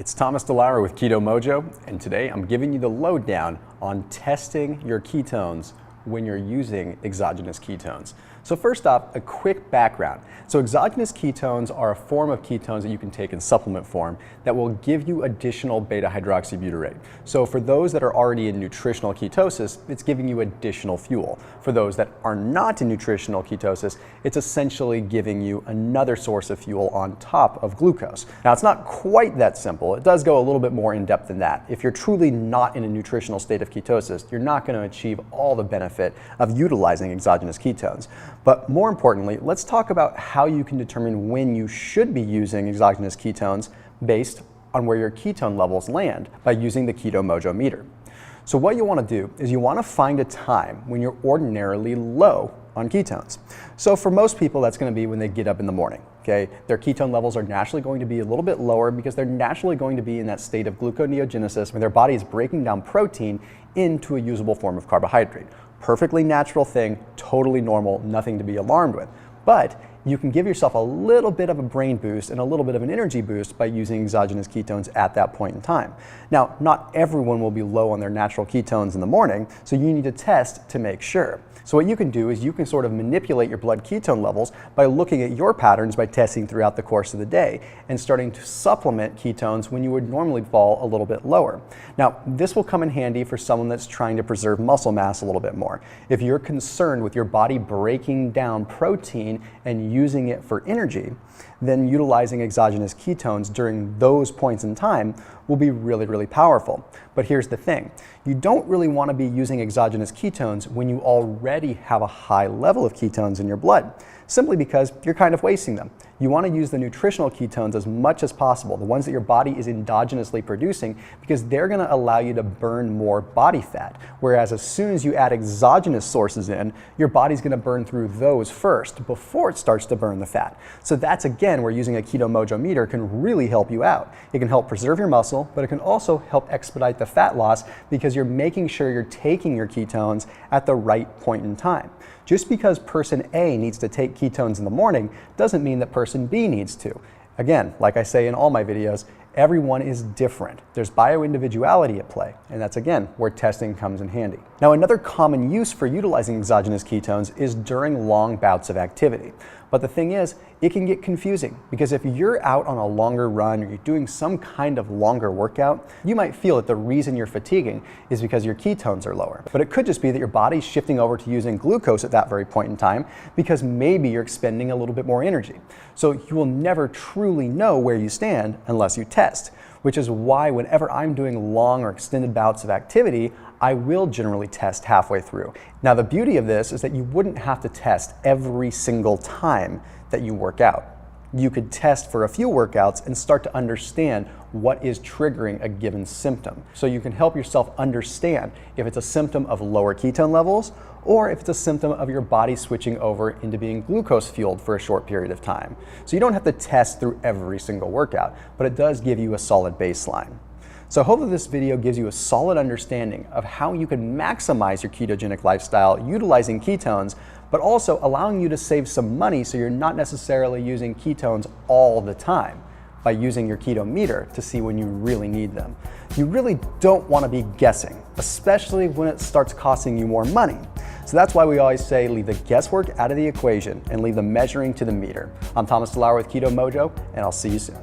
It's Thomas DeLauer with Keto Mojo, and today I'm giving you the lowdown on testing your ketones when you're using exogenous ketones. So first off, a quick background. So exogenous ketones are a form of ketones that you can take in supplement form that will give you additional beta-hydroxybutyrate. So for those that are already in nutritional ketosis, it's giving you additional fuel. For those that are not in nutritional ketosis, it's essentially giving you another source of fuel on top of glucose. Now it's not quite that simple. It does go a little bit more in depth than that. If you're truly not in a nutritional state of ketosis, you're not going to achieve all the benefit of utilizing exogenous ketones. But more importantly, let's talk about how you can determine when you should be using exogenous ketones based on where your ketone levels land by using the Keto Mojo meter. So what you want to do is you want to find a time when you're ordinarily low on ketones. So for most people, that's going to be when they get up in the morning. Okay, their ketone levels are naturally going to be a little bit lower because they're naturally going to be in that state of gluconeogenesis where their body is breaking down protein into a usable form of carbohydrate. Perfectly natural thing, totally normal, nothing to be alarmed with. But you can give yourself a little bit of a brain boost and a little bit of an energy boost by using exogenous ketones at that point in time. Now, not everyone will be low on their natural ketones in the morning, so you need to test to make sure. So what you can do is you can sort of manipulate your blood ketone levels by looking at your patterns by testing throughout the course of the day and starting to supplement ketones when you would normally fall a little bit lower. Now, this will come in handy for someone that's trying to preserve muscle mass a little bit more. If you're concerned with your body breaking down protein and using it for energy, then utilizing exogenous ketones during those points in time will be really, really powerful. But here's the thing. You don't really want to be using exogenous ketones when you already have a high level of ketones in your blood, simply because you're kind of wasting them. You want to use the nutritional ketones as much as possible, the ones that your body is endogenously producing, because they're going to allow you to burn more body fat. Whereas as soon as you add exogenous sources in, your body's going to burn through those first before it starts to burn the fat. So that's again where using a Keto Mojo meter can really help you out. It can help preserve your muscle, but it can also help expedite the fat loss because you're making sure you're taking your ketones at the right point in time. Just because person A needs to take ketones in the morning doesn't mean that person B needs to. Again, like I say in all my videos, everyone is different. There's bioindividuality at play, and that's again where testing comes in handy. Now, another common use for utilizing exogenous ketones is during long bouts of activity. But the thing is, it can get confusing because if you're out on a longer run or you're doing some kind of longer workout, you might feel that the reason you're fatiguing is because your ketones are lower. But it could just be that your body's shifting over to using glucose at that very point in time because maybe you're expending a little bit more energy. So you will never truly know where you stand unless you test, which is why whenever I'm doing long or extended bouts of activity, I will generally test halfway through. Now, the beauty of this is that you wouldn't have to test every single time that you work out. You could test for a few workouts and start to understand what is triggering a given symptom. So you can help yourself understand if it's a symptom of lower ketone levels or if it's a symptom of your body switching over into being glucose fueled for a short period of time. So you don't have to test through every single workout, but it does give you a solid baseline. So hopefully this video gives you a solid understanding of how you can maximize your ketogenic lifestyle utilizing ketones, but also allowing you to save some money so you're not necessarily using ketones all the time by using your keto meter to see when you really need them. You really don't want to be guessing, especially when it starts costing you more money. So that's why we always say leave the guesswork out of the equation and leave the measuring to the meter. I'm Thomas DeLauer with Keto Mojo, and I'll see you soon.